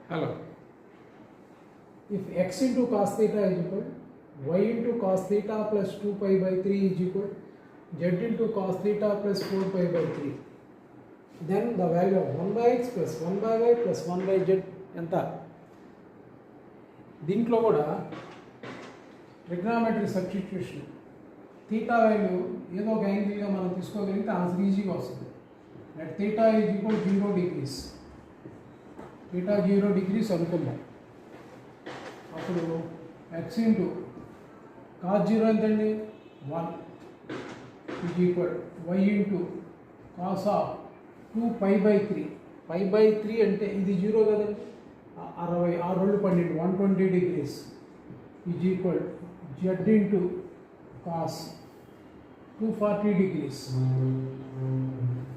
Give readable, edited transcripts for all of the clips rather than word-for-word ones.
Hello. If x into cos theta is equal y into cos theta plus 2 pi by 3 is equal z into cos theta plus 4 pi by 3, then the value of 1 by x plus 1 by y plus 1 by z ఎంత? దీంట్లో కూడా trigonometry substitution theta value ఏదో ఒక యాంగిల్గా మనం తీసుకోగలిగితే answer ఈజీగా వస్తుంది. Let theta is equal 0 degrees, theta 0 degrees అనుకుందాం. అప్పుడు ఎక్స్ ఇంటూ కాస్ 0 ఎంతండి 1 is equal Y into cos of 2 pi by 3. Pi by 3 అంటే ఇది 0 కదండి, 60 6 12 120 degrees is equal Z into cos 240 degrees.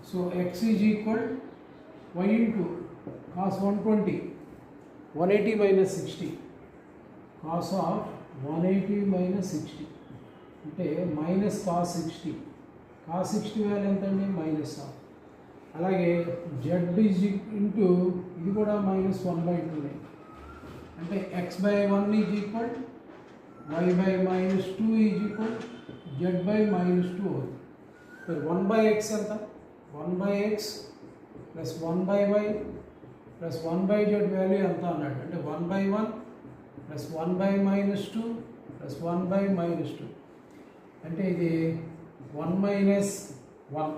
So x is equal y into cos 120, 180 minus 60, cos of 180 minus 60 అంటే minus cos 60. cos 60 value ఎంతండి minus of. అలాగే z is into ఇది కూడా minus 1/2 అంటే x by 1 is equal y by minus 2 is equal z by minus 2 అవుతుంది. మరి 1 by x ఎంత? 1 by x plus 1 by y plus 1 by z value ఎంత అన్నాడు అంటే 1 by 1 plus 1 by minus 2 plus 1 by minus 2 అంటే ఇది 1 minus 1.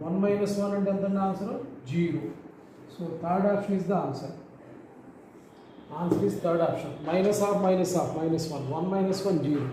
1 minus 1 అంటే ఎంత answer 0. So third option is the answer. Answer is third option. Minus of minus of minus 1, 1 minus 1 0.